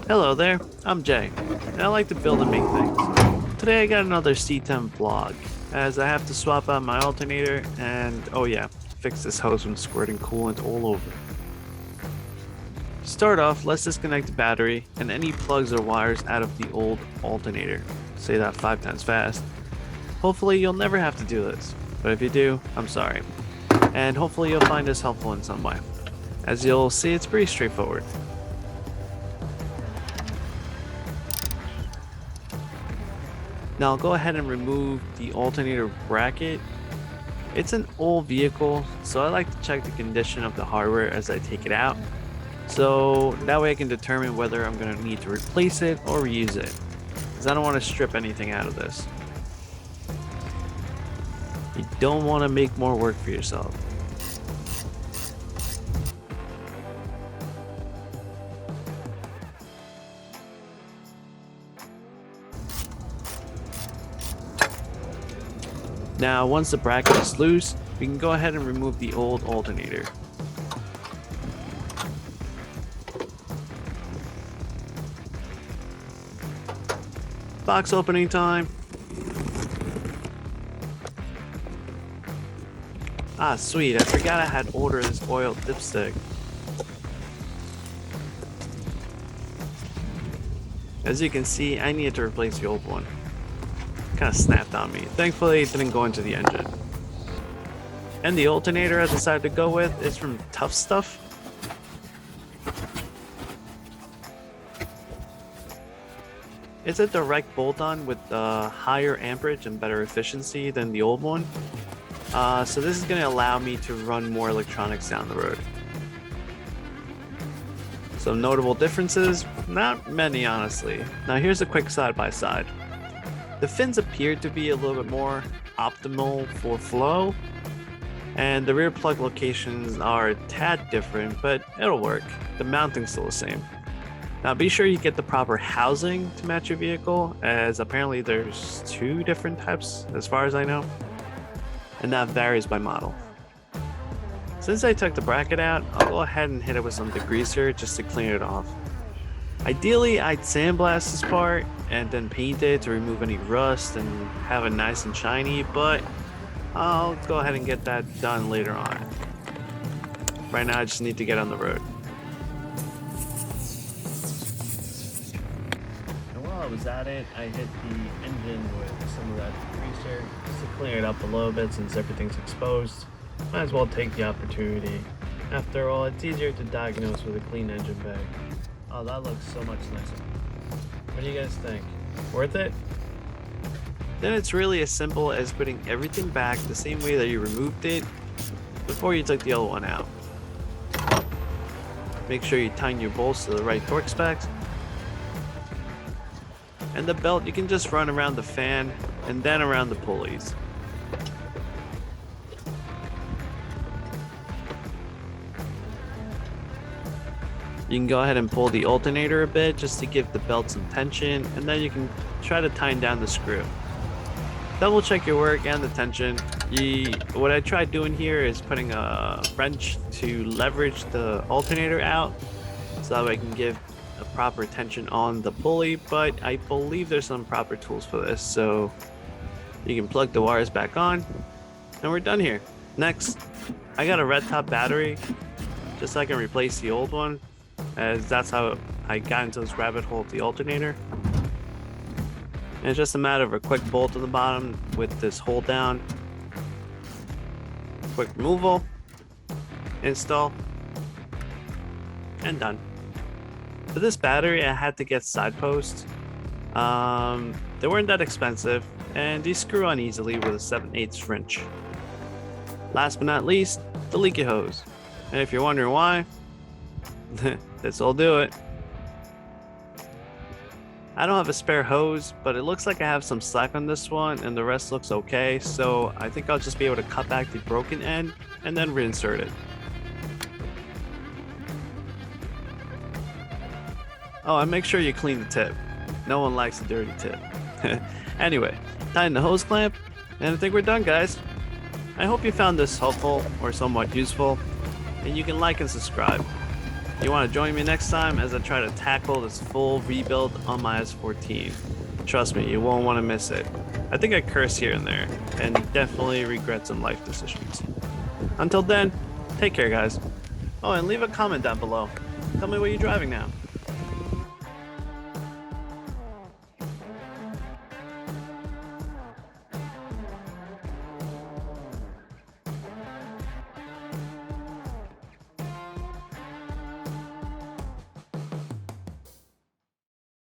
Hello there, I'm Jay, and I like to build and make things. Today I got another C10 vlog, as I have to swap out my alternator and, oh yeah, fix this hose from squirting coolant all over. To start off, let's disconnect the battery and any plugs or wires out of the old alternator. Say that 5 times fast. Hopefully you'll never have to do this, but if you do, I'm sorry. And hopefully you'll find this helpful in some way. As you'll see, it's pretty straightforward. Now I'll go ahead and remove the alternator bracket. It's an old vehicle, so I like to check the condition of the hardware as I take it out. So that way I can determine whether I'm going to need to replace it or reuse it, because I don't want to strip anything out of this. You don't want to make more work for yourself. Now, once the bracket is loose, we can go ahead and remove the old alternator. Box opening time. Ah, sweet, I forgot I had ordered this oil dipstick. As you can see, I needed to replace the old one. Kind of snapped on me. Thankfully, it didn't go into the engine. And the alternator I decided to go with is from Tough Stuff. It's a direct bolt-on with higher amperage and better efficiency than the old one. So this is going to allow me to run more electronics down the road. Some notable differences? Not many, honestly. Now here's a quick side-by-side. The fins appear to be a little bit more optimal for flow, and the rear plug locations are a tad different, but it'll work. The mounting's still the same. Now be sure you get the proper housing to match your vehicle, as apparently there's 2 different types as far as I know, and that varies by model. Since I took the bracket out, I'll go ahead and hit it with some degreaser just to clean it off. Ideally, I'd sandblast this part and then paint it to remove any rust and have it nice and shiny, but I'll go ahead and get that done later on. Right now I just need to get on the road. And while I was at it, I hit the engine with some of that degreaser just to clean it up a little bit since everything's exposed. Might as well take the opportunity. After all, it's easier to diagnose with a clean engine bay. Oh, that looks so much nicer. What do you guys think? Worth it? Then it's really as simple as putting everything back the same way that you removed it before you took the other one out. Make sure you tighten your bolts to the right torque specs. And the belt you can just run around the fan and then around the pulleys. You can go ahead and pull the alternator a bit just to give the belt some tension, and then you can try to tighten down the screw. Double check your work and the tension. What I tried doing here is putting a wrench to leverage the alternator out so that way I can give a proper tension on the pulley, but I believe there's some proper tools for this, so you can plug the wires back on and we're done here. Next, I got a REDTOP battery just so I can replace the old one, as that's how I got into this rabbit hole of the alternator. And it's just a matter of a quick bolt to the bottom with this hold down, quick removal, install, and done. For this battery I had to get side posts. They weren't that expensive and these screw on easily with a 7/8 wrench. Last but not least, the leaky hose. And if you're wondering why, this'll do it. I don't have a spare hose, but it looks like I have some slack on this one and the rest looks okay, so I think I'll just be able to cut back the broken end and then reinsert it. Oh, and make sure you clean the tip. No one likes a dirty tip. Anyway, tighten the hose clamp, and I think we're done, guys. I hope you found this helpful or somewhat useful, and you can like and subscribe. You want to join me next time as I try to tackle this full rebuild on my S14. Trust me, you won't want to miss it. I think I curse here and there, and definitely regret some life decisions. Until then, take care guys. Oh, and leave a comment down below. Tell me what you're driving now.